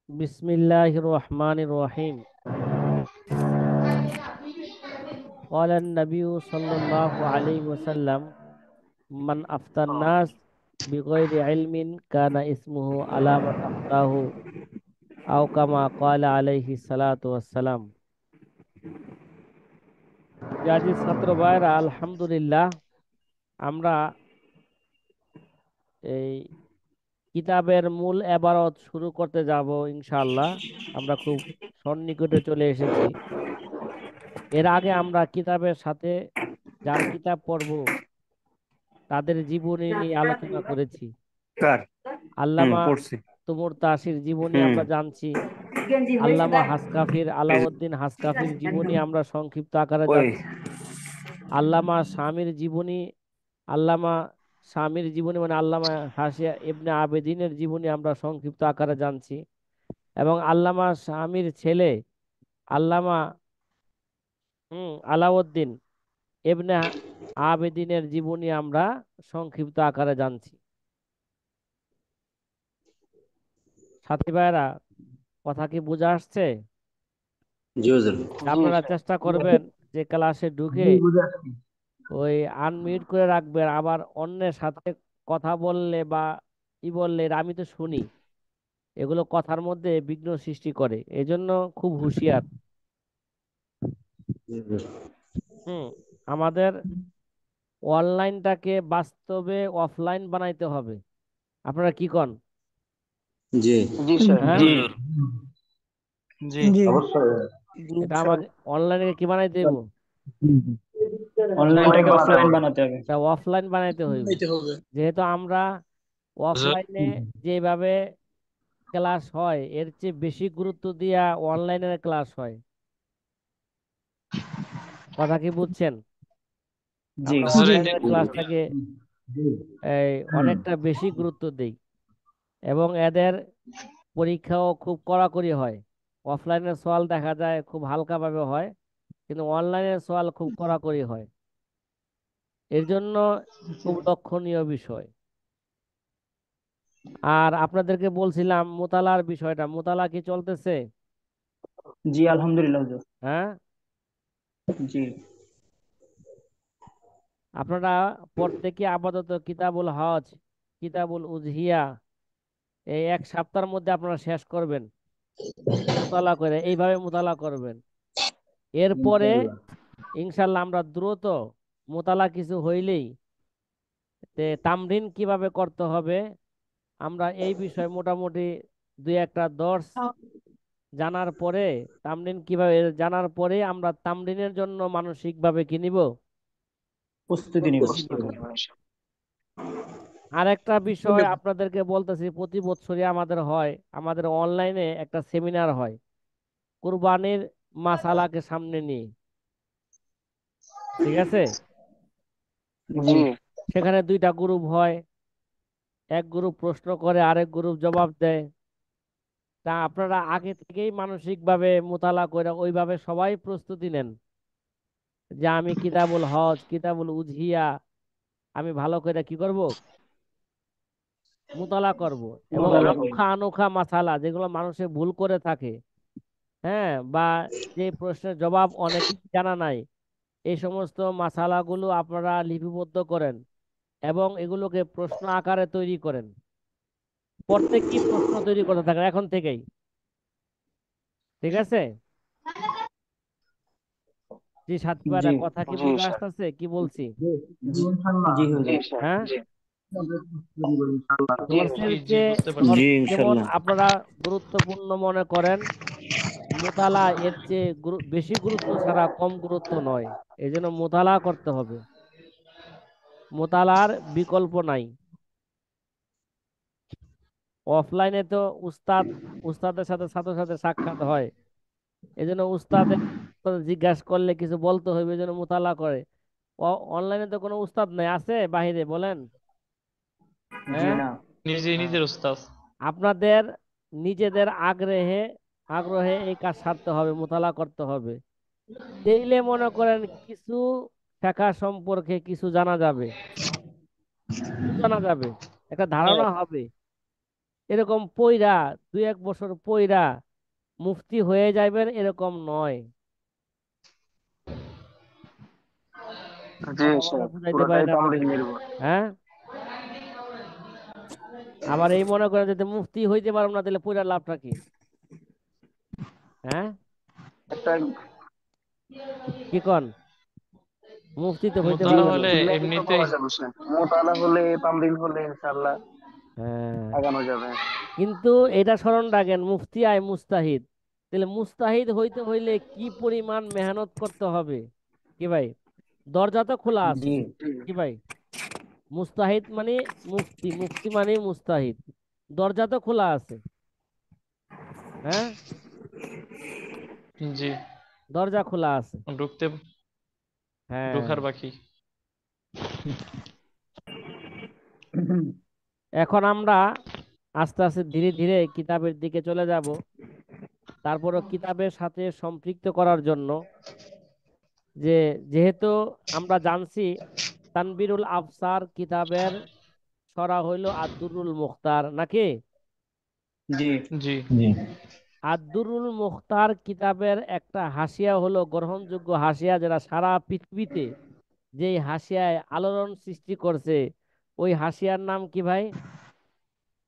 बिस्मिल्लाहिर रहमानिर रहीम। قال النبي صلى الله عليه وسلم من أفتى الناس بغير علم كان اسمه على من أفتاه أو كما قال عليه الصلاة والسلام। জাজি ছাত্র ভাইরা, আলহামদুলিল্লাহ, আমরা এই কিতাবের মূল এবারত শুরু করতে যাব ইনশাআল্লাহ। আমরা খুব সন্নিকটে চলে এসেছি। এর আগে আমরা কিতাবের সাথে যার কিতাব পড়ব তাদের জীবনী নিয়ে আলোচনা করেছি। কার? আল্লামা পড়ছি। তুমুর তাসির জীবনী হুম। আমরা জানছি। আল্লামা হাসকাফির এই যে, আলাউদ্দিন হাসকাফির জীবনী আমরা সংক্ষিপ্ত আকারে ওই জানছি। আল্লামা শামির জীবনী আল্লামা শামির জীবনী মানে আল্লামা হাসিয়া ইবনে আবেদিনের জীবনী আমরা সংক্ষিপ্ত আকারে জানছি। এবং আল্লামা শামির ছেলে আল্লামা আলাউদ্দিন ইবনে আবেদিনের জীবনী আমরা সংক্ষিপ্ত আকারে জানছি। সাথী ভাইরা, কথা কি বোঝা আসছে? জি হুজুর। আপনারা চেষ্টা করবেন যে ক্লাসে ঢুকে ওই আনমিউট করে রাখবেন, আবার অন্যের সাথে কথা বললে বা বললে এটা আমি তো শুনি, এগুলো কথার মধ্যে বিঘ্ন সৃষ্টি করে, এজন্য খুব হুঁশিয়ার। জি হুজুর। হুম আমাদের অনলাইনটাকে বাস্তবে অফলাইন বানাইতে হবে। আপনারা কি কন? জি জি স্যার, হ্যাঁ, জি জি জি অবশ্যই। এটা স্যার। আমাকে অনলাইনে কি বানাইতে দেবো? অনলাইনটাকে অফলাইন বানাতে হবে। এটা অফলাইন বানাইতে হইব। বানাইতে হবে। যেহেতু আমরা হুজুর, অফলাইনে যেভাবে ক্লাস হয় এর চেয়ে বেশি গুরুত্ব দিয়া অনলাইনের ক্লাস হয়। কথা কি বুঝছেন? জি আমরা জি অনলাইনের ক্লাসটাকে অনেকটা বেশি গুরুত্ব দেই এবং এদের পরীক্ষাও খুব কড়াকড়ি হয়। অফলাইনের সওয়াল দেখা যায় খুব হালকাভাবে হয়, কিন্তু অনলাইনের সওয়াল খুব কড়াকড়ি হয়। এর জন্য খুব লক্ষণীয় বিষয়। আর আপনাদেরকে বলছিলাম মোতালার বিষয়টা, মোতালা কি চলতেছে? জি আলহামদুলিল্লাহ হুজুর। হ্যাঁ, জি আপনারা প্রত্যেকে আপাতত কিতাবুল হজ, কিতাবুল উজহিয়া এই এক সপ্তাহের মধ্যে আপনারা শেষ করবেন। মোতালা করে এইভাবে মোতালা করবেন। এরপরে ইনশাআল্লাহ। ইনশাল্লাহ আমরা দ্রুত মোতালা কিছু হইলেই তামরিন কিভাবে করতে হবে আমরা এই বিষয়ে মোটামুটি দুই একটা দর্শ জানার পরে, তামরিন কিভাবে জানার পরে আমরা তামরিনের জন্য মানসিকভাবে কি নিব, প্রস্তুতি নিব। প্রস্তুতি নিব। আরেকটা বিষয় আপনাদেরকে বলতেছি, প্রতি বছরই আমাদের হয়, আমাদের অনলাইনে একটা সেমিনার হয় কুরবানির মাসালাকে সামনে নিয়ে। ঠিক আছে? জি সেখানে দুইটা গ্রুপ হয়, এক গ্রুপ প্রশ্ন করে আরেক গ্রুপ জবাব দেয়। তা আপনারা আগে থেকেই মানসিকভাবে মোতালা করে ওইভাবে সবাই প্রস্তুতি নেন যে আমি কিতাবুল হজ, কিতাবুল উজহিয়া আমি ভালো করে কি করব, মোতালা করব। এবং মোতালা করি। আনোখা আনোখা মাসালা যেগুলো মানুষে ভুল করে থাকে, হ্যাঁ, বা যে প্রশ্নের জবাব অনেকেই জানা নাই, এই সমস্ত মাসালাগুলো আপনারা লিপিবদ্ধ করেন এবং এগুলোকে প্রশ্ন আকারে তৈরি করেন। প্রত্যেকই প্রশ্ন তৈরি করতে থাকেন এখন থেকেই। ঠিক আছে? জি সাথীরা, জি কথা কি বুঝে আসতেছে কি বলছি? জি, জি, ইনশাআল্লাহ। জি হুজুর। হ্যাঁ, জি দর্শের জি চেয়ে বুঝতে পারছি। জি যেমন ইনশাআল্লাহ। আপনারা গুরুত্বপূর্ণ মনে করেন, মোতালা এর চেয়ে বেশি গুরুত্ব ছাড়া কম গুরুত্ব নয়। এই জন্য মোতালা করতে হবে, মোতালার বিকল্প নাই। অফলাইনে তো উস্তাদ উস্তাদের সাথে ছাত্রের সাথে সাক্ষাৎ হয়, এই জন্য উস্তাদের জিজ্ঞাসা করলে কিছু বলতে হবে, এই জন্য মোতালা করে। অনলাইনে তো কোনো উস্তাদ নাই, আছে বাহিরে বলেন? জি হ্যাঁ, না। নিজেই নিজের উস্তাদ। আপনাদের নিজেদের আগ্রহে আগ্রহে এই কাজ সারতে হবে, মোতালা করতে হবে। তাইলে মনে করেন কিছু শেখা সম্পর্কে কিছু জানা যাবে, কিছু জানা যাবে, একটা ধারণা হবে। এরকম পইরা 2-1 বছর পইরা মুফতি হয়ে যাবেন এরকম নয়। জি কথা বলে স্যার, বুঝাইতে পারি পুরোটাই না তামরিক আপনাদেরকে। নির্ভর। হ্যাঁ, আবার এই মনে করেন যদি মুফতি হইতে পারবো না তাহলে পইরা লাভটা কি? হ্যাঁ, একটা কি কন? মুফতি তো হইতে জি জি পারবেন জি না। হুজুর। এগুলাই তো এমনিতেই করা যাবে স্যার, মোতালা হলে তামরিন হলে ইনশাআল্লাহ হ্যাঁ, আগানো যাবে। কিন্তু এটা স্মরণ রাখেন, মুফতি আয় মুস্তাহিদ। তাহলে মুস্তাহিদ হইতে হইলে কি পরিমাণ মেহনত করতে হবে কি ভাই? দরজা তো খোলা আছে জি কি ভাই? মুস্তাহিদ মানে মুফতি, মুফতি মানে মুস্তাহিদ, দরজা তো খোলা আছে। হ্যাঁ, জি, দরজা খোলা আছে। ঢুকতে হ্যাঁ, ঢোকার বাকি। এখন আমরা আস্তে আস্তে ধীরে ধীরে কিতাবের দিকে চলে যাব। তারপরও কিতাবের সাথে সম্পৃক্ত করার জন্য যে, যেহেতু আমরা জানছি তানবীরুল আফসার কিতাবের ছড়া হইল আদ-দুরুল মুখতার নাকি? জি জি জি আদ-দুরুল মুখতার কিতাবের একটা হাসিয়া হলো গ্রহণযোগ্য হাসিয়া, যেটা সারা পৃথিবীতে যেই হাসিয়ায় আলোড়ন সৃষ্টি করছে, ওই হাসিয়ার নাম কি ভাই?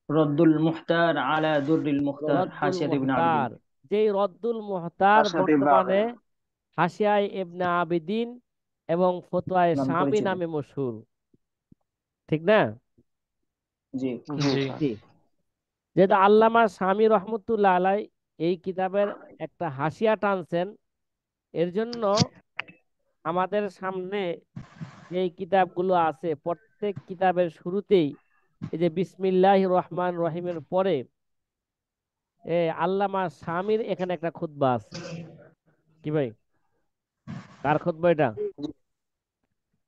রদ্দুল মুখতার আলা দুররিল মুখতার রদ্দুল হাশিয়াত ইবনে আবিদিন। মুহতার। যেই রদ্দুল মুহতার তার সাথে বর্তমানে হাসিয়ায় ইবনে আবিদিন এবং ফতোয়ায়ে নাম শামী পরিচিত। নামে মশহুর, ঠিক না? জি জি জি স্যার। জি। যেহেতু আল্লামা শামী রহমতুল্লাহ আলাই এই কিতাবের একটা হাসিয়া টানছেন, এর জন্য আমাদের সামনে এই কিতাবগুলো আছে, প্রত্যেক কিতাবের শুরুতেই এই যে বিসমিল্লাহ রহমান রহিমের পরে আল্লামা শামীর এখানে একটা খুতবা আছে কি ভাই? কার খুতবা এটা? জি,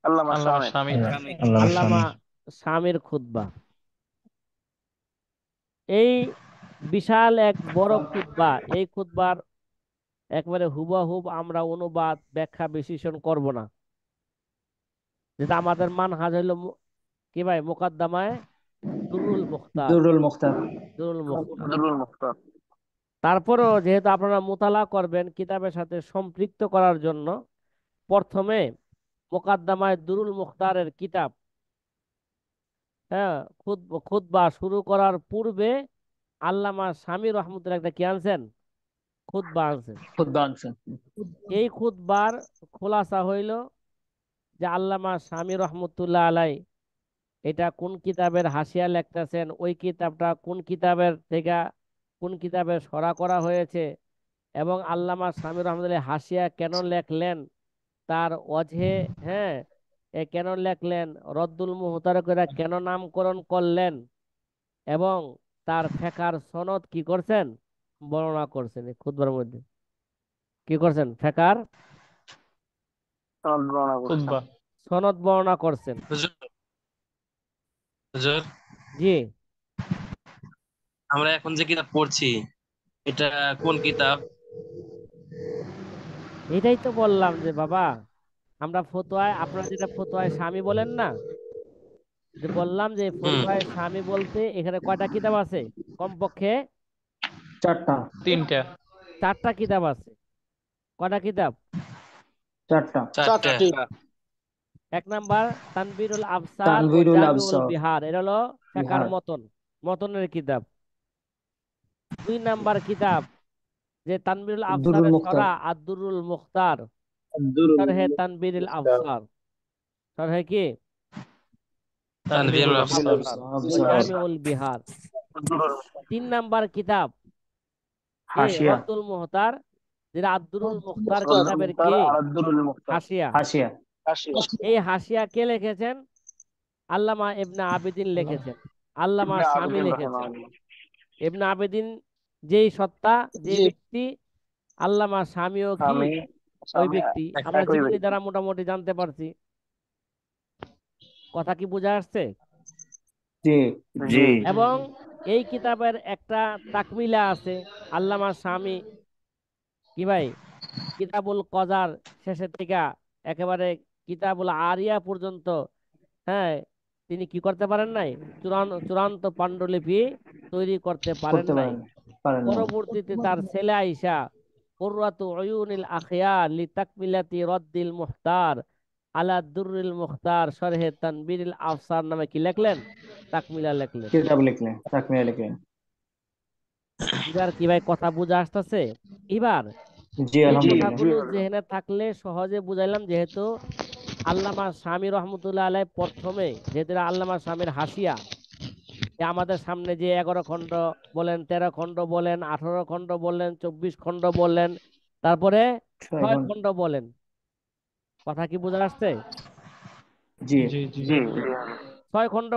আল্লামা আল্লামা শামে। স্বামী। আল্লাহ আল্লামা স্বামী। শামীর খুতবা। এই বিশাল এক বড় খুতবা, এই খুতবার একবারে হুবহুব আমরা অনুবাদ ব্যাখ্যা বিশ্লেষণ করব না, যেটা আমাদের মানহাজ হইল কি ভাই, মুকদ্দমায়ে দুরুল মুখতার। দুররুল মুখতার। দুরুল মুখতার। আব্দুল মুখতার। তারপরও যেহেতু আপনারা মোতালা করবেন কিতাবের সাথে সম্পৃক্ত করার জন্য, প্রথমে মুকদ্দমায়ে দুরুল মুখতারের কিতাব, হ্যাঁ, খুতবা শুরু করার পূর্বে আল্লামা শামী রহমতুল্লাহ একটা কি আনছেন? খুতবা আনছেন। খুতবা আনছেন। এই খুতবার খোলাসা হইল যে আল্লামা শামী রহমতুল্লাহ আলাই এটা কোন কিতাবের হাসিয়া লিখতেছেন, ওই কিতাবটা কোন কিতাবের থেকে কোন কিতাবের সরা করা হয়েছে, এবং আল্লামা শামী রহমতুল্লাহ হাসিয়া কেন লেখলেন, তার অজহে, হ্যাঁ, কেন লেখলেন, রদ্দুল মুহতারকেরা কেন নামকরণ করলেন, এবং তার ফেকার সনদ কি করছেন বর্ণনা করছেন এই খুতবার মধ্যে। কি করছেন? ফেকার সনদ বর্ণনা করছেন। খুতবা। সনদ বর্ণনা করছেন। হুজুর, হুজুর, জি, আমরা এখন যে কিতাব পড়ছি এটা কোন কিতাব? এটাই তো বললাম যে বাবা, আমরা ফতোয়ায়, আপনারা যেটা ফতোয়ায় স্বামী বলেন না, যে বললাম যে হুম। ফতোয়ায় স্বামী বলতে এখানে কয়টা কিতাব আছে? কমপক্ষে চারটা। 3টা। 4টা কিতাব আছে। কয়টা কিতাব? চারটা। চারটে। এক নাম্বার তানবীরুল আবসার ও তানভীরুল জামিউল আবসার বিহার, এটা হলো ফেকার বিহার। মতন, মতনের কিতাব। 2 নাম্বার কিতাব যে তানবীরুল দুরুল আফসারের মুখতার। সরা আদ-দুরুল মুখতার, আব্দুল শরহে তানবীরুল আফসার, শরহে কি তানভীরুল তানভীরুল দুরুল আফসার। আফসার। আফসার, ও আবসার। জামিউল বিহার। আব্দুল 3 নাম্বার কিতাব কে হাশিয়া। রদ্দুল মুহতার, যেটা আদ-দুরুল মুখতার রদ্দুল কিতাবের মুখতার কে আব্দুল মুখতার। হাসিয়া। হাশিয়া। এই হাসিয়া কে লিখেছেন? আল্লামা ইবনে আবিদিন লিখেছেন, আল্লামা ইবনে শামী আবিদিন লিখেছেন। রাহিমাহুল্লাহ। ইবনে আবিদিন যেই সত্তা, যে ব্যক্তি, আল্লামা শামীও কি আমি ওই স্বামী ব্যক্তি। আমরা একই জীবনী ব্যক্তি। দ্বারা মোটামুটি জানতে পারছি। কথা কি বোঝা আসছে? জি জি এবং এই কিতাবের একটা তাকমিলা আছে, আল্লামা শামী কি ভাই কিতাবুল কজার শেষের থেকে একেবারে কিতাবুল আরিয়া পর্যন্ত, হ্যাঁ, তিনি কি করতে পারেন নাই, চূড়ান্ত চূড়ান্ত পাণ্ডুলিপি তৈরি করতে পারেন করতে নাই। পারেন নাই। পরবর্তীতে তার ছেলে আইসা কুররাতু উয়ুনিল আখিয়ার লিতাকমিলাতি রদ্দিল মুখতার আলা দুররিল মুখতার শরহে তানবীরিল আফসার নামে কি লিখলেন? তাকমিলা লিখলেন। কিতাব লিখলেন, তাকমিয়া লিখলেন। এবার কি ভাই কথা বুঝা আসতেছে? এবার জি এই আলহামদুলিল্লাহ। কথাগুলো জেহেনে থাকলে সহজে বুঝাইলাম, যেহেতু আল্লামা শামী রহমতুল্লাহ আলাই প্রথমে, যেহেতু এটা আল্লামা শামীর হাসিয়া, যে আমাদের সামনে যে 11 খণ্ড বলেন, 13 খণ্ড বলেন, 18 খণ্ড বললেন, 24 খণ্ড বললেন, তারপরে 6 এখন খণ্ড বলেন। কথা কি বোঝা আসছে? জি জি জি 6 খণ্ড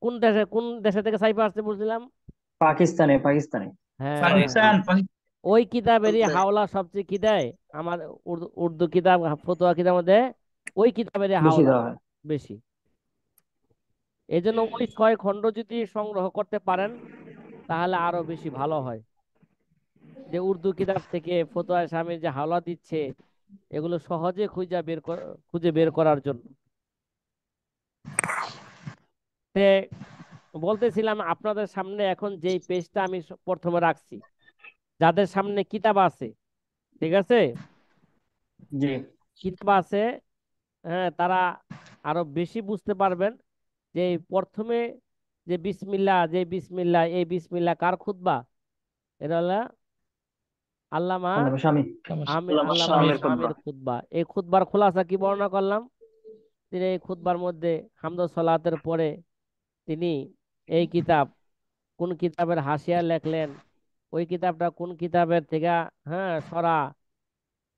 কোন দেশে থেকে সাইফা আসছে বুঝলাম? পাকিস্তানে। হ্যাঁ, পাকিস্তান ওই কিতাবেরই হাওলা সবচেয়ে কি দেয়? আমার উর্দু কিতাব, ফতোয়া কিতাব মধ্যে ওই কিতাবেরই বেশি হাওলা দেওয়া হয়। বেশি। এই জন্য ওই 6 খণ্ড যদি সংগ্রহ করতে পারেন তাহলে আরো বেশি ভালো হয়। যে উর্দু কিতাব থেকে ফতোয়া স্বামীর যে হাওলা দিচ্ছে, এগুলো সহজে খুঁজে বের করার জন্য। তে বলতেছিলাম, আপনাদের সামনে এখন যেই পেজটা আমি প্রথমে রাখছি, যাদের সামনে কিতাব আছে, ঠিক আছে, জি কিতাব আছে, হ্যাঁ, তারা আরো বেশি বুঝতে পারবেন যে এই প্রথমে যে বিসমিল্লাহ এই বিসমিল্লাহ কার খুতবা? এটা হলো আল্লামা আল্লামা স্বামী। আল্লামা শামির শামির খুতবা। এই খুতবার খোলাসা কি বর্ণনা করলাম? তিনি এই খুতবার মধ্যে হামদ ও সালাতের পরে তিনি এই কিতাব, কোন কিতাবের হাসিয়া লেখলেন, ওই কিতাবটা কোন কিতাবের থেকে, হ্যাঁ, সরা,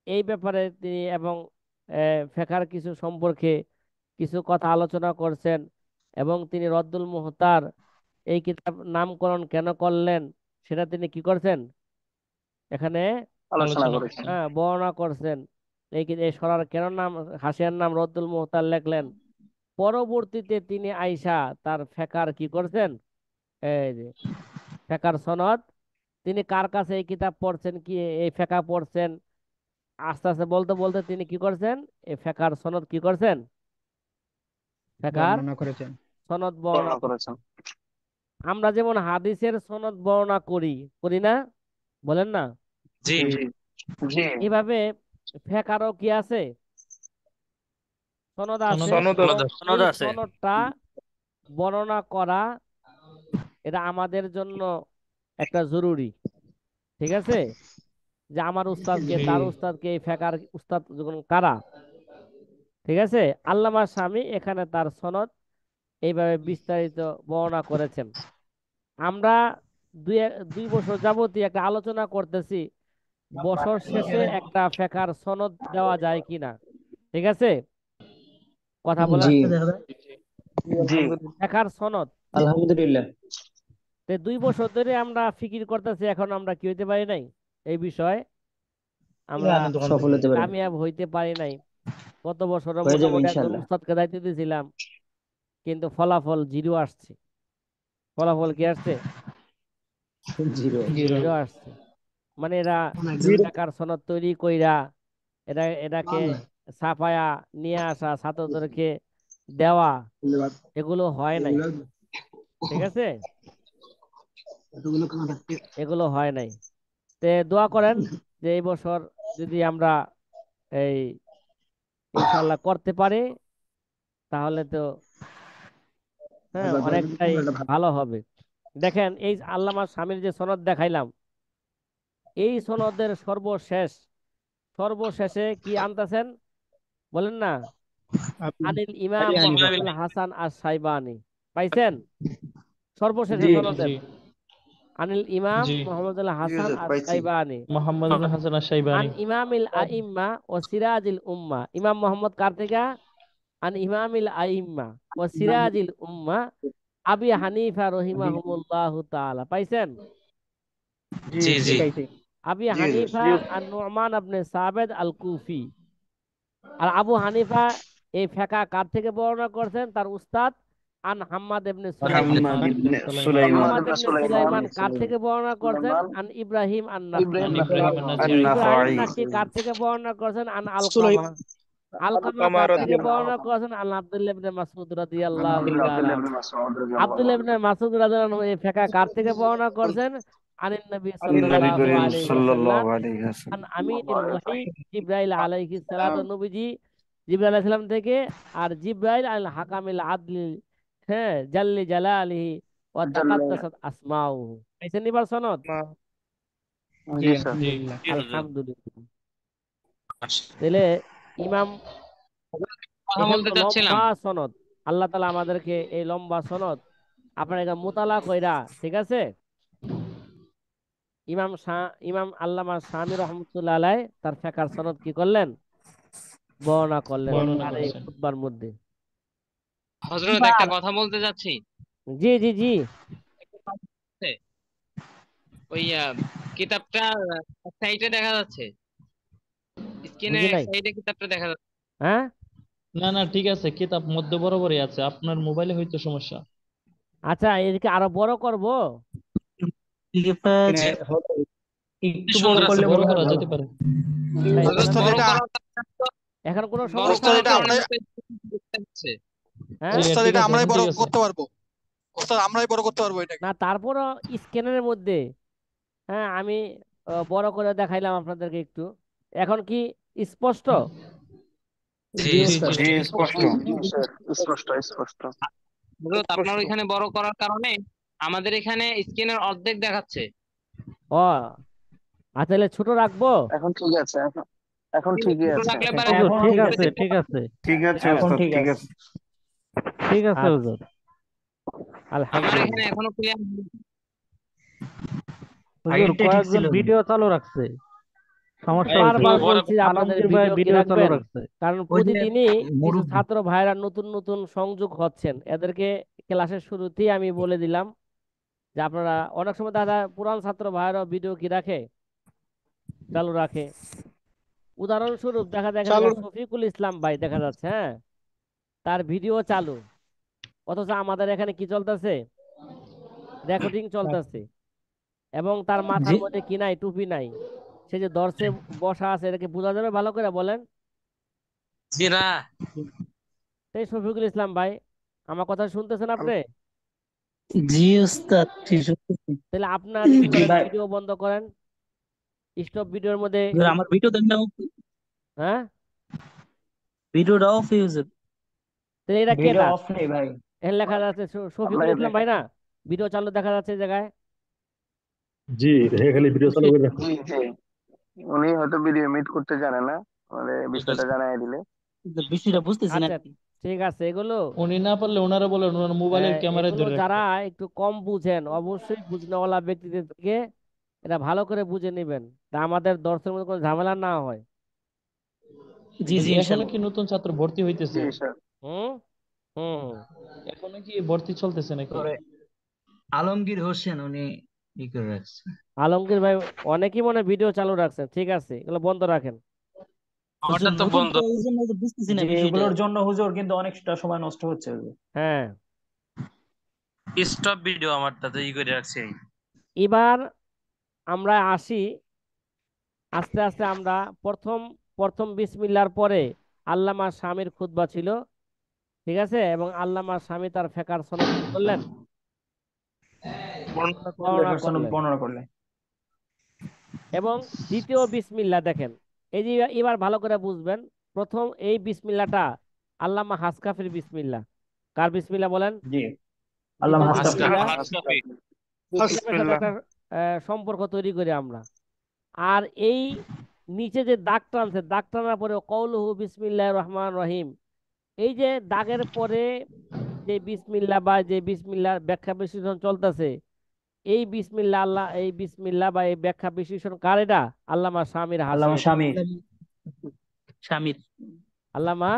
এই ব্যাপারে তিনি এবং ফেকার কিছু সম্পর্কে কিছু কথা আলোচনা করছেন। এবং তিনি রদ্দুল মুহতার এই কিতাব নামকরণ কেন করলেন সেটা তিনি কি করছেন এখানে, আলোচনা করেছেন। হ্যাঁ, বর্ণনা করছেন। এই সরার কেন নাম, হাসিয়ার নাম রদ্দুল মুহতার লেখলেন। পরবর্তীতে তিনি আইসা তার ফেকার কি করছেন, এই যে ফেকার সনদ, তিনি কার কাছে এই কিতাব পড়ছেন, কি এই ফেকা পড়ছেন, আস্তে আস্তে বলতে বলতে তিনি কি করছেন, এই ফেকার সনদ কি করছেন, ফেকার বর্ণনা করেছেন। সনদ বর্ণনা বর্ণনা করছেন। করেছেন। আমরা যেমন হাদিসের সনদ বর্ণনা করি, করি না? বলেন না? জি জি জি এইভাবে ফেকারও কি আছে, সনদ আছে। সনদ এবং সনদ এই আছে। সনদটা বর্ণনা করা এটা আমাদের জন্য একটা জরুরি, ঠিক আছে? যে আমার উস্তাদকে, জি তার উস্তাদকে, এই ফেকার উস্তাদ যখন কারা, ঠিক আছে, আল্লামা শামী এখানে তার সনদ এইভাবে বিস্তারিত বর্ণনা করেছেন। আমরা দুই 2 বছর যাবতীয় একটা আলোচনা করতেছি, বছর শেষে একটা ফেকার সনদ দেওয়া যায় কিনা, ঠিক আছে? কথা বলেন, জি জি ফেকার সনদ। আলহামদুলিল্লাহ। 2 বছর ধরে আমরা ফিকির করতেছি, এখন আমরা কি হইতে পারি নাই, এই বিষয়ে আমরা সফল হতে পারে। কামিয়াব হইতে পারি নাই। গত বছরে হয়ে যাবে মোটামুটি একজন ইনশাল্লাহ। উস্তাদকে দায়িত্ব দিয়েছিলাম, কিন্তু ফলাফল 0 আসছে। ফলাফল কি আসছে? জিরো। 0 আসছে। মানে এরা টাকার সনদ তৈরি কইরা এটাকে ছাপায়া নিয়ে আসা, ছাত্রদেরকে দেওয়া, এগুলো হয় নাই, ঠিক আছে, এগুলো হয় নাই। তে দোয়া করেন যে এই বছর যদি আমরা এই ইনশাল্লাহ করতে পারি, তাহলে তো, হ্যাঁ, অনেকটাই ভালো হবে। দেখেন, এই আল্লামা শামীর যে সনদ দেখাইলাম, এই সনদের সর্বশেষে কি আনতেছেন বলেন না? আনিল ইমাম মুহাম্মদ হাসান আশ সাইবানি। পাইছেন সর্বশেষে জি সনদের? আনিল ইমাম জি মুহাম্মদ হাসান আশ সাইবানি মোহাম্মদ ইবনে হাসান আশ-শাইবানি। আন ইমামিল আইম্মা ও সিরাজিল উম্মা। ইমাম মোহাম্মদ কার থেকে? আন ইমামিল আইম্মা ও সিরাজিল উম্মা আবি হানিফা রহিমাহুমুল্লাহু তাআলা। পাইছেন? জি জি জি পাইছি। আবি হানিফা আর নু'মান ইবনে সাবেদ আল কুফি। আর আবু হানিফা এই ফেকা কার থেকে বর্ণনা করছেন? তার উস্তাদ আন হাম্মাদ ইবনে সুলাইমান। মোহাম্মদ ইবনে মোহাম্মদ হাম্মাদ সুলাইমান ইবনে ইবনে সুলাইমান সুলাইমান কার থেকে বর্ণনা করছেন? আন ইব্রাহিম আন ইব্রাহিম নাখাই। ইব্রাহিম আন আন-নাখাই। ইব্রাহিম নাখাই নাকি কার থেকে বর্ণনা করছেন? আন আলকামা। আলকামা আলকামা কার থেকে রাদিয়াল্লাহু বর্ণনা আনহু। করেছেন? আব্দুল্লাহ ইবনে মাসউদ রাদিয়াল্লাহু তাআলা আব্দুল্লাহ আনহু। ইবনে মাসউদ রাদিয়াল্লাহু আব্দুল্লাহ আনহু। ইবনে মাসউদ রাদিয়াল্লাহু আনহু এই ফিকহ কার থেকে বর্ণনা করছেন? আনিন নবী নবী সাল্লাল্লাহু করিম আলাইহি ওয়াসাল্লাম সাল্লাল্লাহু আলাইহি আন ওয়াসাল্লাম। আমিনুল ওহী জিবরাইল আলাইহিস সালাতু নবীজি জিবরাইল আলাইহিস সালাম থেকে, আর জিবরাইল আল হাকামিল আদলি, হ্যাঁ, জাল্লি জালালিহি ওয়া জাল্লা। তাকাদ্দাসাত আসমাউহু। পাইছেন নিবার সনদ? জি জি স্যার। আলহামদুলিল্লাহ। জি হুজুর। আলহামদুলিল্লাহ। তাহলে ইমাম, কথা এখানে বলতে তো চাচ্ছিলাম। লম্বা সনদ। আল্লাহ তাআলা আমাদেরকে এই লম্বা সনদ আপনার এটা মোতালা কইরা, ঠিক আছে, ইমাম আল্লামা শামী রহমতুল্লাহ আলাই তার ফিকহ সনদ কি করলেন? বর্ণনা করলেন বর্ণনা তার এই করেছেন। খুতবার মধ্যে। হযরত একটা কথা বলতে যাচ্ছি। জি জি জি। ওই কিতাবটা সাইডে দেখা যাচ্ছে, স্ক্রিনের বুঝি এক নাই। সাইডে কিতাবটা দেখা যাচ্ছে। হ্যাঁ, না না, ঠিক আছে, কিতাব মধ্য বরাবরই আছে, আপনার মোবাইলে হয়তো সমস্যা। আচ্ছা, এদিকে আরো বড় করব? মানে জি, একটু বড় সুন্দর আছে। করলে বড় মনে হয় করা ভালো। যেতে পারে। তাই হযরত বলেন? বড় করা এখন কোনো বড় সমস্যা করার আছে? কারণে হয়তো দেখতে পাচ্ছে। হ্যাঁ, জি ঠিক আছে, এখন ঠিক আছে। না তারপরও স্ক্যানারের মধ্যে, হ্যাঁ, আমি বড় করে দেখাইলাম আপনাদেরকে একটু। এখন কি স্পষ্ট? জি জি জি জি স্যার। জি জি। স্পষ্ট। জি স্যার, স্পষ্ট স্পষ্ট। হযরত আপনার ওইখানে বড় করার কারণে আমাদের এখানে স্ক্রিনের অর্ধেক দেখাচ্ছে। ও, আচ্ছা, তাহলে ছোট রাখবো? এখন ঠিক আছে, এখন ঠিকই ছোট আছে। রাখলে পারে হুজুর এখন ঠিক ঠিক আছে, আছে। ঠিক আছে, ঠিক আছে এখন ওস্তাদ, ঠিক ঠিক আছে। আছে। ঠিক আছে হুজুর, আমার এখানে আলহামদুলিল্লাহ। এখনো ক্লিয়ার। হুজুর আগেরটাই ঠিক কয়েকজন ছিল। ভিডিও চালু রাখছে, সমস্যা একটু বারবার বড় বলছি যে আপনাদের ভিডিও কি রাখবেন, কারণ ওই যে প্রতিদিনই কিছু মুরব্বি। ছাত্র ভাইরা নতুন নতুন সংযোগ হচ্ছেন, এদেরকে ক্লাসের শুরুতেই আমি বলে দিলাম যে আপনারা, অনেক সময় দাদা পুরান ছাত্র ভাইরা ভিডিও কি রাখে, চালু রাখে। উদাহরণস্বরূপ দেখা যায় এখানে শফিকুল ইসলাম ভাই দেখা যাচ্ছে, হ্যাঁ, তার ভিডিও চালু, অথচ আমাদের এখানে কি চলতেছে? রেকর্ডিং চলতেছে। এবং তার জি মাথার মধ্যে কি নাই? টুপি নাই। সে যে দর্শে বসা আছে, এটাকে বোঝা যাবে ভালো করে বলেন? জি না। সেই শফিকুল ইসলাম ভাই, আমার কথা শুনতেছেন আপনি? জি উস্তাদ, ঠিক শুনতেছি। তাহলে আপনার ই জি করেন, ভাই। ভিডিও বন্ধ করেন, স্টপ ভিডিওর মধ্যে। হুজুর, আমার ভিডিও দেন না, হ্যাঁ, ভিডিওটা অফ ইউজার। তাহলে এটা ভিডিও কেটা? অফ নেই ভাই। এখানে লেখা যাচ্ছে শফিকুল আপনাকে ইসলাম দেখা। ভাই না? ভিডিও চালু দেখা যাচ্ছে এই জায়গায়। জি, হে খালি ভিডিও চালু করে রাখো। জি জি। উনি হয়তো ভিডিও মিট করতে জানে না, মানে বিষয়টা জানাই দিলে। বিষয়টা বুঝতেছি না আচ্ছা, আর কি। ঠিক আছে। এগুলো উনি না পারলে ওনারা বলেন, ওনার মোবাইলের ক্যামেরায় এগুলো ধরে যারা রাখতে। একটু কম বুঝেন, অবশ্যই বুঝনেওয়ালা ব্যক্তিদের থেকে এটা ভালো করে বুঝে নেবেন, তা আমাদের দর্শনের মধ্যে কোনো ঝামেলা না হয়। জি জি এখনো ইনশাল্লাহ। কি নতুন ছাত্র ভর্তি হইতেছে? জি স্যার। হুম হুম হুম। এখনো কি ভর্তি চলতেছে নাকি? করে আলমগীর হোসেন উনি ই করে রাখছে। আলমগীর ভাই অনেকেই মনে হয় ভিডিও চালু রাখছেন, ঠিক আছে, এগুলো বন্ধ রাখেন। আমারটা তো নতুন বন্ধ। তো এই জন্য তো বুঝতেছি না জি বিষয়টা। এগুলোর জন্য হুজুর কিন্তু অনেকটা সময় নষ্ট হচ্ছে হুজুর। হ্যাঁ, স্টপ ভিডিও আমারটা তো ই করে রাখছি। এবার আমরা আসি, আস্তে আস্তে আমরা প্রথম প্রথম বিসমিল্লাহর পরে আল্লামা স্বামীর খুতবা ছিল, ঠিক আছে, এবং আল্লামা স্বামী তার ফেকার সনদ কি করলেন? বর্ণনা করলেন। বর্ণনা করলেন। বর্ণনা করলে এবং দ্বিতীয় বিসমিল্লাহ দেখেন, এই যে এবার ভালো করে বুঝবেন, প্রথম এই বিসমিল্লাহটা আল্লামা হাসকাফির বিসমিল্লাহ। কার বিসমিল্লাহ বলেন? জি আল্লাহ দ্বিতীয় হাসকাফি। বিসমিল্লাহ হাসকাফি। কিতাবের সাথে একটা সম্পর্ক তৈরি করি আমরা। আর এই নিচে যে দাগ টানছে, দাগ টানার পরে কৌলুহু বিসমিল্লাহ রহমান রহিম, এই যে দাগের পরে যে বিসমিল্লাহ বা যে বিসমিল্লাহর ব্যাখ্যা বিশ্লেষণ চলতেছে, এই বিসমিল্লাহ বা এই ব্যাখ্যা বিশ্লেষণ কার? এটা আল্লামা স্বামীর আল্লামা হাসিয়া। শামীর। শামীর। আল্লামা,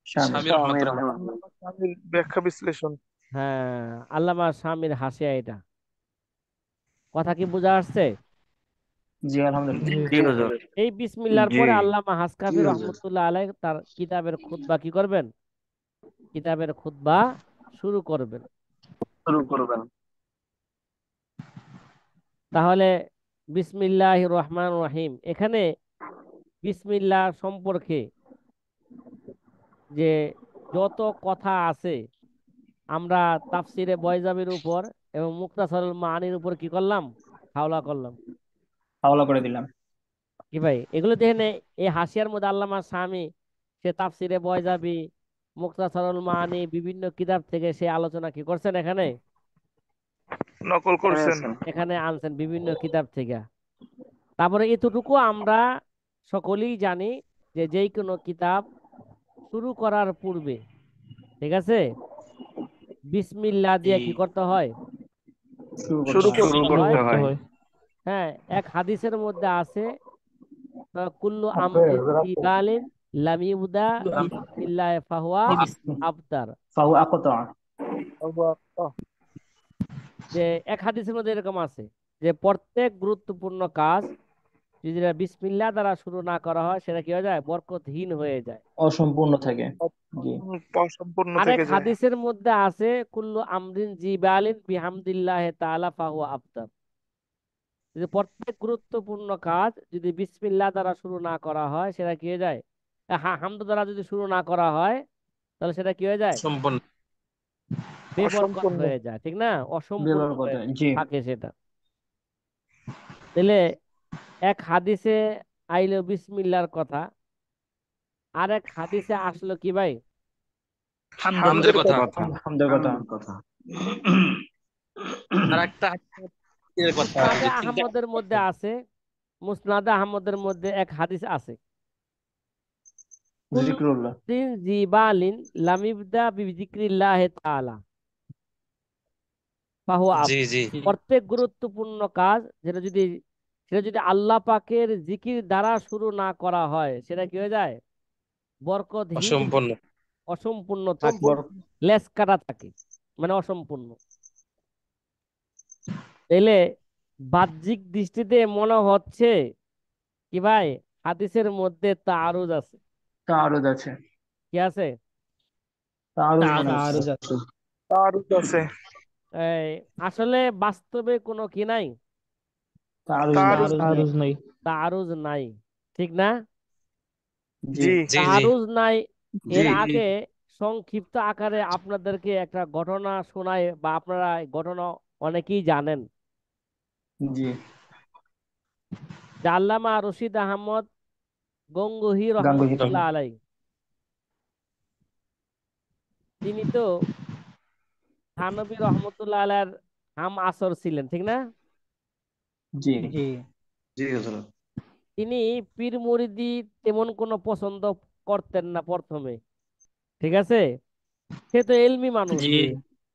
শামীর। স্বামী রহমাতুল্লাহ। ব্যাখ্যা বিশ্লেষণ। হ্যাঁ, আল্লামা স্বামীর হাসিয়া এটা। কথা কি বোঝা আসছে? জি আলহামদুলিল্লাহ। জি জি জি। হুজুর। এই বিসমিল্লাহর জি পরে আল্লামা হাসকাফি রহমতুল্লাহ আলাইহ তার কিতাবের খুতবা কি করবেন? কিতাবের খুতবা শুরু করবেন। শুরু করবেন। তাহলে বিসমিল্লাহ রহমান রহিম, এখানে বিসমিল্লাহ সম্পর্কে যে যত কথা আছে আমরা তাফসিরে বয়জাবির উপর এবং মুক্তাসরুল মানির উপর কি করলাম, হাওলা করলাম। হাওলা করে দিলাম। কি ভাই, এগুলো দেখেন, এই হাসিয়ার মধ্যে আল্লামা স্বামী সে তাফসিরে বয়জাবি, মুক্তাসরুল মানি বিভিন্ন কিতাব থেকে সে আলোচনা কি করছেন এখানে নকল করছেন। এনেছেন। এখানে আনছেন বিভিন্ন কিতাব থেকে। তারপরে এতটুকু আমরা সকলেই জানি যে যেই কোনো কিতাব শুরু করার পূর্বে, ঠিক আছে, বিসমিল্লাহ দিয়ে কি করতে হয়, শুরু করতে শুরু হয়। শুরু করতে হয়। করতে হয়। হ্যাঁ, এক হাদিসের মধ্যে আছে কুল্লু আমরিন ইবালিন লাম ইবদা বিসমিল্লাহ ফাহুয়া আবতার। ফাহু আকতা। আল্লাহ। যে এক হাদিসের মধ্যে এরকম আছে যে প্রত্যেক গুরুত্বপূর্ণ কাজ যদি বিসমিল্লাহ দ্বারা শুরু না করা হয় সেটা কি হয়ে যায়, বরকতহীন হয়ে যায়। অসম্পূর্ণ থাকে। জি। অসম্পূর্ণ আরেক থেকে যায়। হাদিসের মধ্যে আছে কুল্লু আমরিন জিবালিন বিহামদিল্লাহ তাআলা ফাহুয়া আবতার। যদি প্রত্যেক গুরুত্বপূর্ণ কাজ যদি বিসমিল্লাহ দ্বারা শুরু না করা হয় সেটা কি হয়ে যায়, হামদ দ্বারা যদি শুরু না করা হয় তাহলে সেটা কি হয়ে যায়, সম্পূর্ণ। বেবরকত অসম্পূর্ণ। হয়ে যায়, ঠিক না, অসম্পূর্ণ ব্যবহার করতে হয়ে হয়। জি। থাকে সেটা। তাহলে এক হাদিসে আইলো বিসমিল্লাহর কথা, আরেক হাদিসে আসলো কি ভাই, হামদের কথা। কথা। হামদের কথা। কথা। আর একটা হাদিসের কথা মুসনাদে যে তিনটা আহমদের মধ্যে আছে, মুসনাদে আহমদের মধ্যে এক হাদিস আছে, কুল্লু জিক্রুল্লাহ। আমরিন জিবালিন লাম ইবদা বিযিকরিল্লাহি তাআলা ফাহুয়া জি আবতার। জি প্রত্যেক গুরুত্বপূর্ণ কাজ সেটা যদি আল্লাহ পাকের জিকির দ্বারা শুরু না করা হয় সেটা কি হয়ে যায়, বরকতহীন, অসম্পূর্ণ। অসম্পূর্ণ থাকে, বড় লেস কাটা থাকে, মানে অসম্পূর্ণ। তাইলে বাহ্যিক দৃষ্টিতে মনে হচ্ছে কি ভাই, হাদিসের মধ্যে তাআরুজ আছে। তাআরুদ আছে। কি আছে? তাআরুদ মনে হচ্ছে। তার আছে। এই, আসলে বাস্তবে কোনো কি নাই, তাআরুদ তার নাই। তাআরুজ নাই, ঠিক না? জি। জি। জি জি তাআরুজ নাই। জি। এর আগে সংক্ষিপ্ত আকারে আপনাদেরকে একটা ঘটনা শোনাই, বা আপনারা এই ঘটনা অনেকেই জানেন। জি। যে আল্লামা রশিদ আহমদ গঙ্গোহী গাঙ্গুহি। রহমতুল্লাহ আলাই, তিনি তো থানবী রহমতুল্লাহ আলাইর হাম আসর ছিলেন, ঠিক না? জি। জি হযরত। তিনি পীর মুরিদি তেমন কোনো পছন্দ করতেন না প্রথমে, ঠিক আছে। সে তো এলমি মানুষ, জি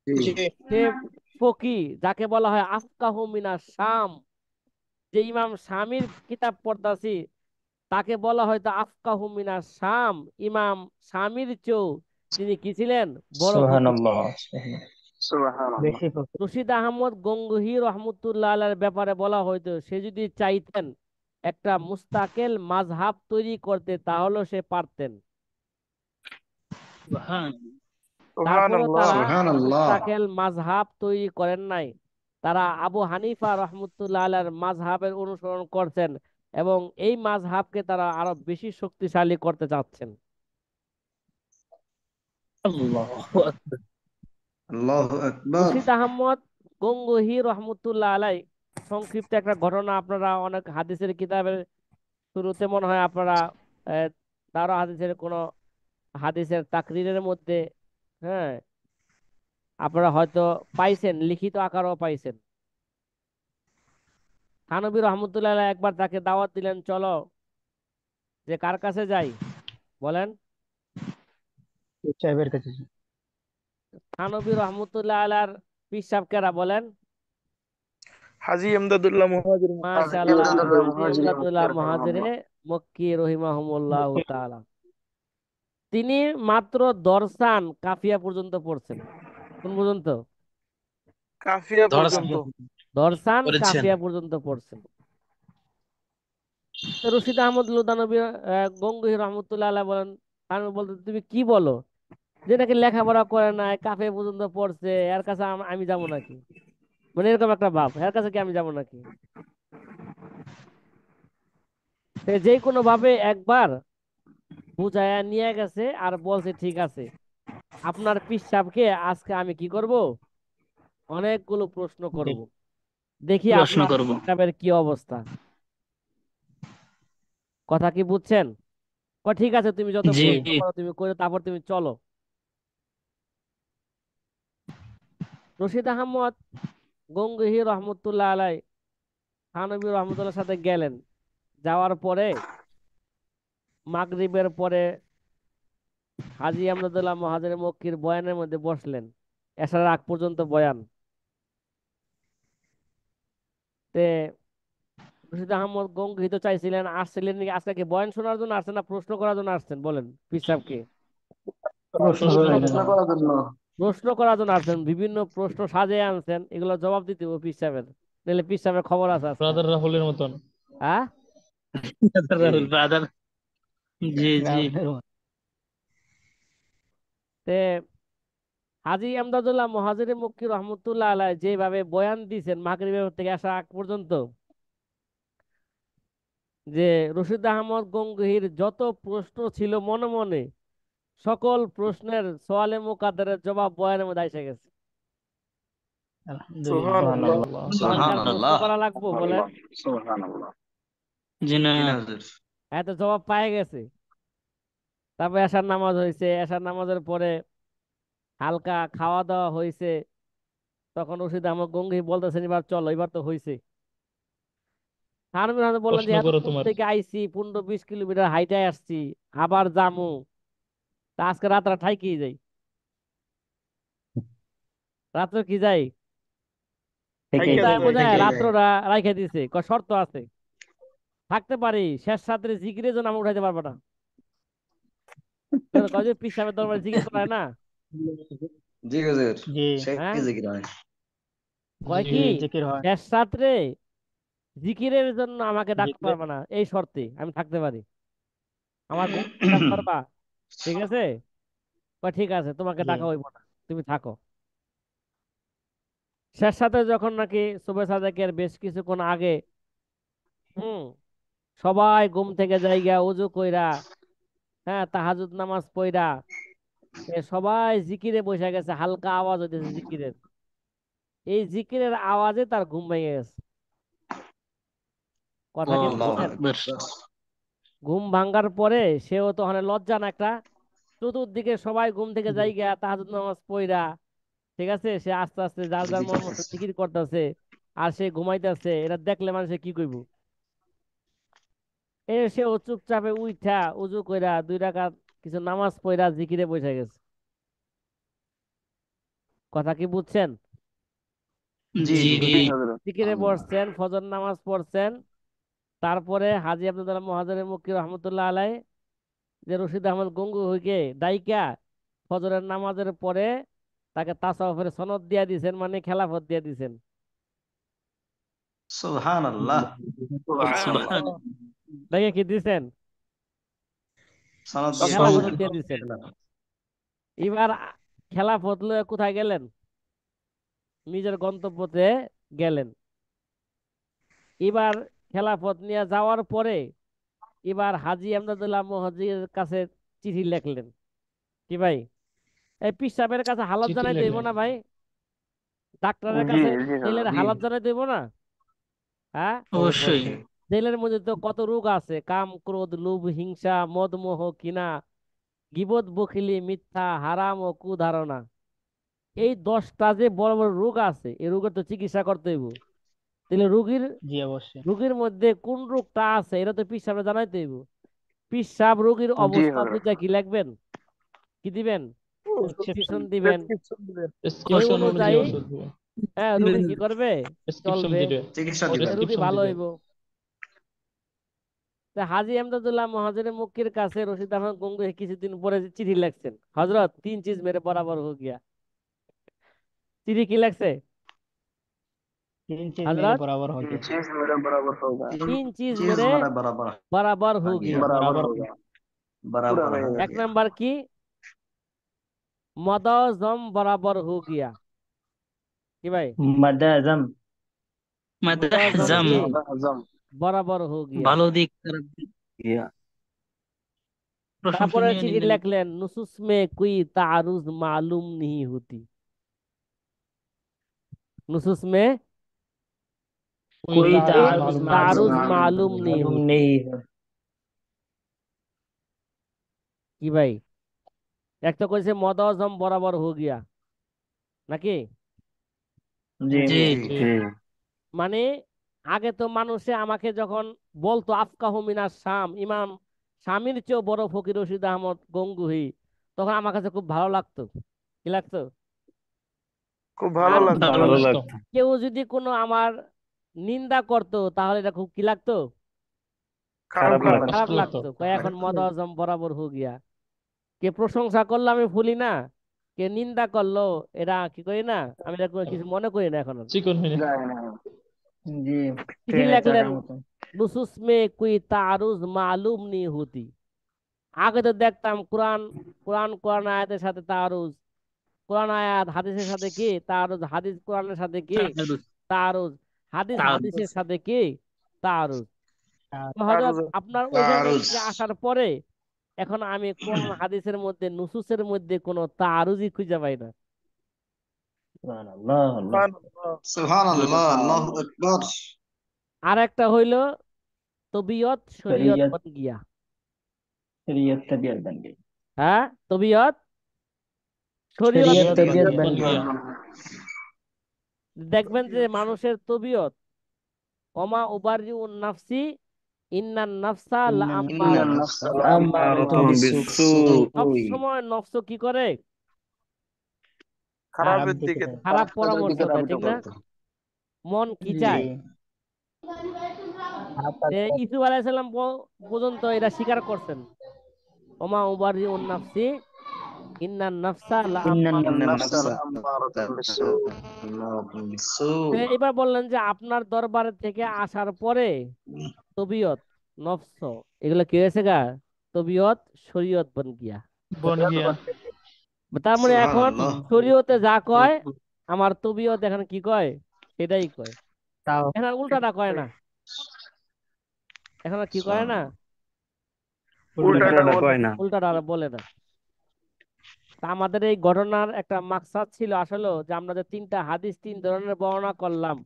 জি। সে ফকি, যাকে বলা হয় আফকাহু মিনাশ শাম। যে ইমাম শামির কিতাব পড়তাছি তাকে বলা হয়তো আফকাহু মিনাশ শাম। ইমাম শামির চেয়েও তিনি কি ছিলেন, বড় ফকি ছিলেন। সুবহানাল্লাহ। সুবহানাল্লাহ। বেশি ফকি। রশিদ আহমদ গঙ্গোহী রহমতুল্লাহ আলাইহির ব্যাপারে বলা হয়তো সে যদি চাইতেন একটা মুস্তাকিল মাযহাব তৈরি করতে তাহলে সে পারতেন। তারপরে সুবহানাল্লাহ। তারা সুবহানাল্লাহ। মুস্তাকিল মাযহাব তৈরি করেন নাই, তারা আবু হানিফা রহমতুল্লাহ আলাইহির মাযহাবের অনুসরণ করছেন এবং এই মাযহাবকে তারা আরো বেশি শক্তিশালী করতে চাচ্ছেন। আল্লাহু আকবার। রশিদ আহমদ গঙ্গোহী রহমতুল্লাহ আলাই, সংক্ষিপ্ত একটা ঘটনা আপনারা অনেক হাদিসের কিতাবের শুরুতে মনে হয় আপনারা আহ, তারও হাদিসের কোন হাদিসের তাকরিরের মধ্যে, হ্যাঁ, আপনারা হয়তো পাইছেন, লিখিত আকারও পাইছেন। থানবী রহমতুল্লাহ আলাইহি একবার তাকে দাওয়াত দিলেন, চলো যে কার কাছে যাই, বলেন। সাহেবের কাছে। থানবী রহমতুল্লাহ আলাইহির পীর সাহেব কারা বলেন? হাজী এমদাদুল্লাহ মুহাজির মক্কি। মাশাআল্লাহ, হাজী ইমদাদুল্লাহ মুহাজিরে মক্কি রহিমাহুমুল্লাহ তাআলা। তিনি মাত্র দরসান কাফিয়া পর্যন্ত পড়ছেন। কোন পর্যন্ত? কাফিয়া ধর্ষণ পর্যন্ত। দরসান করেছেন। কাফিয়া পর্যন্ত পড়ছেন। তো রশিদ আহমদ লুধানবী গঙ্গোহী রহমতুল্লাহ আলাইহি বলেন, আমি বলতে তুমি কি বলো, যে নাকি লেখাপড়া করে নাই, কাফিয়া পর্যন্ত পড়ছে, এর কাছে আমি যাবো নাকি, মানে এরকম একটা ভাব, এর কাছে কি আমি যাবো নাকি। সে যে কোনো ভাবে একবার বুঝায়া নিয়ে গেছে আর বলছে ঠিক আছে আপনার পিসাবকে আজকে আমি কি করব, অনেকগুলো প্রশ্ন জি। করব, দেখি প্রশ্ন আপনার করব। পিসাবের কি অবস্থা। কথা কি বুঝছেন? ঠিক আছে তুমি যত জি। প্রশ্ন করো তুমি করে তারপর তুমি চলো। রশিদ আহমদ গঙ্গোহী রহমতুল্লাহ আলাই থানবী রহমতুল্লাহর সাথে গেলেন। যাওয়ার পরে মাগরিবের পরে হাজী আমদাদুল্লাহ মহাজের মক্কির বয়ানের মধ্যে বসলেন। এসার আগ পর্যন্ত বয়ান। তে রশিদ আহমদ গঙ্গোহী তো চাইছিলেন, আসছিলেন নাকি আজকে কি বয়ান শোনার জন্য আসছেন না প্রশ্ন করার জন্য আসছেন বলেন পীর সাহেবকে? প্রশ্ন প্রশ্ন করার প্রশ্ন জন্য। করার জন্য। প্রশ্ন করার জন্য আসছেন, বিভিন্ন প্রশ্ন সাজিয়ে আনছেন, এগুলো জবাব দিতে হবে পীর সাহেবের, নাহলে পীর সাহেবের খবর আছে আজকে। ব্রাদার রাহুলের মতন। হ্যাঁ, রাহুল ব্রাদার। জি জি। রাহুলের মতন। তে হাজী আমদাদুল্লাহ মহাজির মক্কি রহমতুল্লাহ আলাই যেভাবে বয়ান দিয়েছেন মাগরিবের থেকে আসা আগ পর্যন্ত, যে রশিদ আহমদ গঙ্গোহীর যত প্রশ্ন ছিল মনে মনে, সকল প্রশ্নের সোয়ালে মুকাদ্দারের জবাব বয়ানের মধ্যে এসে গেছে। আলহামদুলিল্লাহ। সুবহানাল্লাহ। আর প্রশ্ন সুবহানাল্লাহ। করা লাগবো বলেন? সুবহানাল্লাহ। জি না। এত জবাব পায়ে গেছে। তারপরে এশার নামাজ হয়েছে, এশার নামাজের পরে হালকা খাওয়া দাওয়া হয়েছে। তখন রশিদ আহমদ গঙ্গোহী বলতেছেন এবার চলো, এবার তো হয়েছে। থানভীর রহমান বললেন যে প্রশ্ন এত করো দূর তোমার। থেকে আইছি, 15-20 কিলোমিটার হাইটে আসছি, আবার যামু, তা আজকে রাতটা ঠাইকি যাই, রাত্রে কি যাই, থেকে থাইকা বুঝায় যাই। বুঝায় থেকে যায়। রাত্রটা রাইখে দিছে, শর্ত আছে থাকতে পারি, শেষ রাত্রে জিকিরের জন্য আমি উঠাইতে পারবো না। কয় যে পীর সাহেবের দরবারে জিকির করায় না। জি হুজুর, জি সে হ্যাঁ, কি জিকির হয়? কয় জি কি জিকির হয়। শেষ রাত্রে জিকিরের জন্য আমাকে ডাকতে জিকির। পারবে না, এই শর্তে আমি থাকতে পারি। আমার ঘুম ডিস্টার্ব করবা, ঠিক আছে? ঠিক আছে তোমাকে জি। ডাকা হইব না, তুমি থাকো। শেষ সাথে যখন নাকি সুবে সাদেকের বেশ কিছুক্ষণ আগে, হুম, সবাই ঘুম থেকে জায়গা উজু কইরা, হ্যাঁ, তাহাজুদ নামাজ পড়া, সবাই জিকিরে বসে গেছে, হালকা আওয়াজ হইতেছে জিকিরের। এই জিকিরের আওয়াজে তার ঘুম ভেঙে গেছে। কথা কি আল্লাহু বুঝছেন? আকবার। ঘুম ভাঙ্গার পরে সেও তো ওখানে লজ্জা না একটা, চতুর্দিকে সবাই ঘুম থেকে জায়গা তাহাজুদ নামাজ পড়া, ঠিক আছে, সে আস্তে আস্তে যার যার মন মতো জিকির করতেছে আর সে ঘুমাইতেছে, এটা দেখলে মানুষে কি কইব? সে ও চুপচাপে উইঠা উজু কইরা 2 রাকাত কিছু নামাজ পড়া জিকিরে বসে গেছে। কথা কি বুঝছেন? জি জি জি। জি হযরত। জিকিরে বসছেন, ফজর নামাজ পড়ছেন। তারপরে হাজী আব্দুল মহাজের মুক্তি রহমতুল্লাহ আলাই যে রশিদ আহমদ গঙ্গোহীকে দাইকা ফজরের নামাজের পরে তাকে তাসাউফের সনদ দিয়া দিয়েছেন, মানে খেলাফত দিয়া দিয়েছেন। সুবহানাল্লাহ। সুবহানাল্লাহ। সুবহান। দেখে কি দিছেন? সনদ দিয়ে তাসাউফ। খেলাফত দিয়েছেন। দিয়ে দিছেন। এবার খেলাফত লয়ে কোথায় গেলেন? নিজের গন্তব্যতে গেলেন। এবার খেলাফত নিয়ে যাওয়ার পরে এবার হাজী আমদাদুল্লাহ মহাজির কাছে চিঠি লিখলেন। কি ভাই, এই পীর সাহেবের কাছে হালত চিঠি জানাই দেব লিখলেন। না ভাই? ডাক্তারের জি কাছে জি জেলের হযরত। জি, হালত জানাই দেব না? হ্যাঁ, অবশ্যই। অবশ্যই। জেলের মধ্যে তো কত রোগ আছে, কাম ক্রোধ লোভ হিংসা মদ মোহ কিনা, গীবত বখিলি মিথ্যা হারাম ও কুধারণা, এই 10টা যে বড় বড় রোগ আছে, এই রোগের তো চিকিৎসা করতে হইব। তাহলে জি অবশ্যই। রোগীর মধ্যে কোন রোগটা আছে এটা তো পীর সাহেবের জানাইতে হইব। পীর সাহেব রোগীর জি অবস্থা হযরত। বুঝা কি লিখবেন, কি দিবেন? প্রেসক্রিপশন। প্রেসক্রিপশন দিবেন। প্রেসক্রিপশন দিবেন। ওই প্রেসক্রিপশন অনুযায়ী অনুযায়ী, ওষুধ দিবেন। হ্যাঁ, রোগী কি করবে? প্রেসক্রিপশন চলবে, দিবে। চিকিৎসা ও দিবেন। রোগী প্রেসক্রিপশন ভালো দিবে। হইব। তা হাজী আমদাদুল্লাহ মহাজনের মুক্তির কাছে রশিদ আহমদ গঙ্গোহী কিছুদিন পরে চিঠি লিখছেন, হজরত 3 चीज मेरे बराबर हो गया। চিঠি কি লিখছে? 3 चीज मेरे हजरत बराबर हो तीन गया। चीज मेरा बराबर होगा। 3 चीज चीज मेरे मेरा बराबर बराबर आ हो गया। गया। बराबर बराबर होगा। पूरा बराबर हो हो गया। এক गया। নাম্বার কি? মদজম বরাবর হো গিয়া। কি ভাই? मदाजम। মদজম মাদাহজাম। কি मादा हजम। বরাবর হো গিয়া। ভালো দিক খারাপ দিক। गया। প্রশংসা তারপরে নিয়ে চিঠি নিলেন। লিখলেন নুসুস মে কুই তারুজ মালুম নিহি হুতি। নুসুস মে कोई কুই तारुज তারুজ मालूम মালুম নিহি मालूम হুতি। नहीं है। কি ভাই, এক তো কইছে মদজম বরাবর হো গিয়া নাকি? जी জি जी মানে আগে তো মানুষে আমাকে যখন বলতো আফকাহু মিনাস শাম, ইমাম শামির চেয়েও বড় ফকির রশিদ আহমদ গঙ্গুহি, তখন আমার কাছে খুব ভালো লাগতো। কি লাগতো? খুব ভালো আর লাগতো। ভালো লাগতো। কেউ যদি কোনো আমার নিন্দা করতো তাহলে এটা খুব কি লাগতো? খারাপ লাগতো। খারাপ লাগতো। কয় এখন মদ আজম বরাবর হো গিয়া। কে প্রশংসা করলো আমি ভুলি না, কে নিন্দা করলো এটা কি করি না, আমি এটা কিছু মনে করি না এখন আর। যায় না। जी চিঠি ट्रेन লেখলেন चाका मतो। নুসুস মে কুই তারুজ মালুম নি হুতি। আগে তো দেখতাম কোরআন কোরআন কোরআন আয়াতের সাথে তারুজ, কোরআন আয়াত হাদিসের সাথে কি তারুজ, হাদিস কোরআনের সাথে কি তারুজ, হাদিস হাদিসের সাথে কি তারুজ। তো আরো হযরত আপনার ওইখানে তারুজ। থেকে আসার পরে এখন আমি কোরআন হাদিসের মধ্যে নুসুসের মধ্যে কোনো তারুজই খুঁজে পাই না। सुभान अल्लाह अल्लाह। সুবহানাল্লাহ। সুবহানাল্লাহ, আল্লাহু আকবার। আর একটা হইলো তবিয়ত শরীয়ত शरीयत বন গিয়া। शरीयत तबीयत बन गई। হ্যাঁ, তবিয়ত শরীয়ত शरीयत বন तबीयत গিয়া। बन गया। দেখবেন যে মানুষের তবিয়ত ওমা উবারিউ নাফসি ইন্নান নাফসা ইন্নান লাআম্মারাতুন। নাফসা अम्मारतुम बिस्सू। সব সময় নফস কি করে? खराब খারাপের दिख দিকে। रहे খারাপ কাজের পরামর্শ দিকে দেয়, ধাবিত ঠিক না? করতো। মন কি हैं। চায়? जी आप যে ইসুফ আলাইহিস সালাম পর্যন্ত এটা স্বীকার করছেন, ওমা উবারিউ নাফসি ইন্নান নাফসা इन्नन ইন্নান লাআম্মারাতুন। নাফসা নাফসা লাআম্মারাতুন বিসসু। বিসু। এবার বললেন যে আপনার দরবার থেকে আসার পরে তবিয়ত নফস এগুলো কি হয়েছে গা? তবিয়ত শরীয়ত বন গিয়া। বন গিয়া। তার মানে এখন সুবহানাল্লাহ। শরীয়তে যা কয় আমার তবিয়ত এখন কি কয় সেটাই কয়। ताओ এখন আর উল্টাটা কয় না। এখন আর কি কয় না, উল্টাটা বলে। উল্টাটা আর বলে না। তা আমাদের এই ঘটনার একটা মাকসাদ ছিল আসলে যে আমরা যে তিনটা হাদিস তিন ধরনের বর্ণনা করলাম,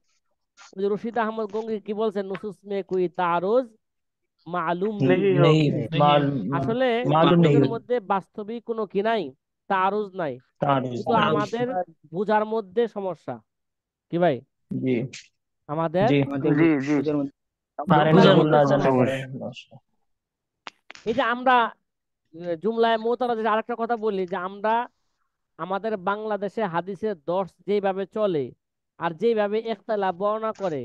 ওই যে রশিদ আহমদ গঙ্গি কি বলছেন নুসুস মে কুই তারুজ মালুম নেই। नहीं हो। नहीं है আসলে मालूम नहीं নুসুসের है। মধ্যে বাস্তবিক কোনো কি নাই, তারুজ নাই, तारुज কিন্তু नहीं। আমাদের বোঝার মধ্যে সমস্যা। কি ভাই, जी আমাদের जी জি জি सारे বোঝার মধ্যে नजरुल्लाह जमा সমস্যা। करे। এই যে আমরা জুমলায় মোতারাজ আরেকটা কথা বলি যে আমরা আমাদের বাংলাদেশে হাদিসের দর্শ যেভাবে চলে আর যেভাবে ইখতিলাফ বর্ণনা করে,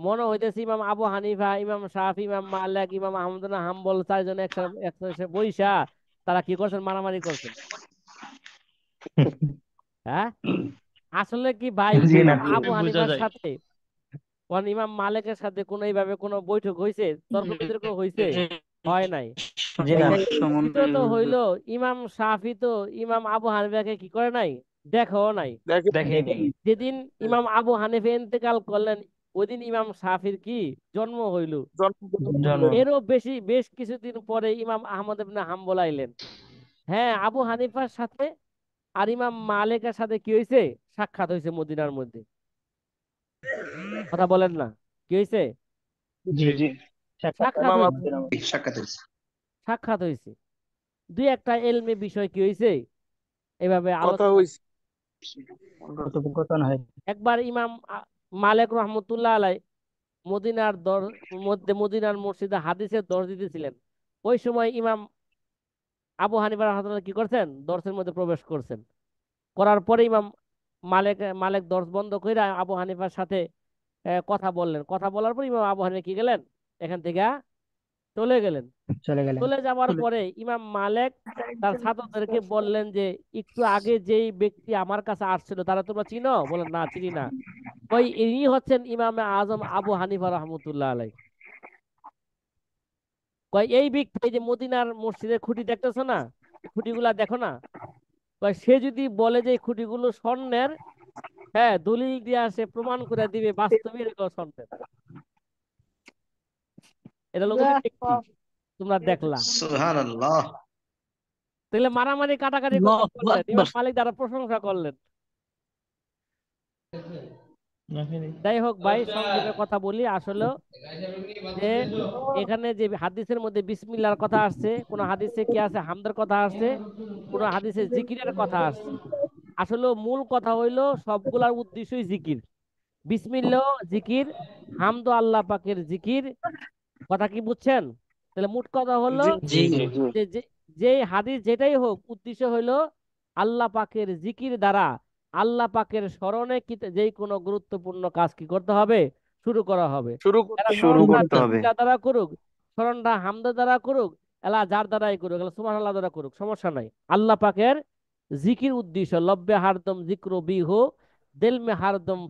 মনে হইতেছে ইমাম আবু হানিফা, ইমাম শাফি, ইমাম মালিক, ইমাম আহমদ বিন হাম্বল চারজন একসাথে একসাথে বইসা তারা কি করছেন, মারামারি করছেন। হ্যাঁ, আসলে কি ভাই जी ना ইমাম আবু হানিফার সাথে কোন ইমাম মালিকের সাথে কোন এইভাবে কোনো বৈঠক হয়েছে, তর্ক বিতর্ক হয়েছে? হয় নাই। जी ना দ্বিতীয়ত হইল ইমাম শাফি তো ইমাম আবু হানিফাকে কি করে নাই, দেখাও নাই। দেখে देखे नहीं। যেদিন ইমাম আবু হানিফা ইন্তেকাল করলেন ওই দিন ইমাম শাফির কি জন্ম হইল। जन्म এরও বেশ কিছুদিন পরে ইমাম আহমদ ইবনে হাম্বল আইলেন। হ্যাঁ, আবু হানিফার সাথে আর ইমাম মালিকের সাথে কি হয়েছে, সাক্ষাৎ হয়েছে মদিনার মধ্যে। কথা বলেন না, কি হয়েছে? जी जी সাক্ষাৎ ইমাম হয়েছে। আবু সাক্ষাৎ হয়েছে। সাক্ষাৎ হয়েছে, দুই একটা এলমে বিষয় কি হয়েছে এভাবে কথা আলোচনা। হইছে। কথোপকথন है। একবার ইমাম মালিক রহমতুল্লাহ আলাই মদিনার মদিনার মসজিদে হাদিসের দর্শ দিতেছিলেন। ওই সময় ইমাম আবু হানিফা রাহমাতুল্লাহ কি করছেন, দর্শের মধ্যে প্রবেশ করছেন। করার পরে ইমাম মালিক মালিক দর্শ বন্ধ করে আবু হানিফার সাথে কথা বললেন। কথা বলার পর ইমাম আবু হানিফা কি গেলেন, এখান থেকে চলে গেলেন। चले गए। চলে যাওয়ার পরে ইমাম মালিক তার ছাত্রদেরকে বললেন যে একটু আগে যেই ব্যক্তি আমার কাছে আসছিল তারা তোমরা চিনো? বলেন না, চিনি না। ওই ইনি হচ্ছেন ইমামে আজম আবু হানিফা রহমতুল্লাহ আলাই। কয় এই ব্যক্তি, এই যে মদিনার মসজিদের খুঁটি দেখতেছো না, খুঁটিগুলা দেখো না, কয় সে যদি বলে যে এই খুঁটিগুলো স্বর্ণের, হ্যাঁ দলিল দিয়ে সে প্রমাণ করে দিবে বাস্তবে এরকম স্বর্ণের। এটা লোক ব্যক্তি তোমরা দেখলা। সুবহানাল্লাহ। তাহলে মারামারি কাটাকাটি আল্লাহু করলেন, আকবার। এবার মালিক দ্বারা প্রশংসা করলেন। যাই হোক ভাই, সংক্ষেপে কথা বলি আসলে যে এখানে যে হাদিসের মধ্যে বিসমিল্লাহর কথা আসছে, কোন হাদিসে কি আছে হামদের কথা আসছে, কোন হাদিসে জিকিরের কথা আসছে। আসলে মূল কথা হইলো সবগুলার উদ্দেশ্যই জিকির। বিসমিল্লাহ জিকির, হামদ আল্লাহ পাকের জিকির। কথা কি বুঝছেন? তাহলে মোট কথা হলো জি জি জি জি যে যে হাদিস যেটাই হোক, উদ্দেশ্য হইলো আল্লাহ পাকের জিকির দ্বারা আল্লাহ পাকের স্মরণে কি যেই কোনো গুরুত্বপূর্ণ কাজ কি করতে হবে, শুরু করা হবে। এরা শুরু স্মরণটা করতে হবে। বিসমিল্লাহ দ্বারা করুক, স্মরণটা হামদের দ্বারা করুক, এলা যার দ্বারাই করুক, এলা সুবহানাল্লাহ দ্বারা করুক, সমস্যা নাই। আল্লাহ পাকের জিকির উদ্দেশ্য লব্বে হারদম জিক্র বিহু, দিল মে হারদম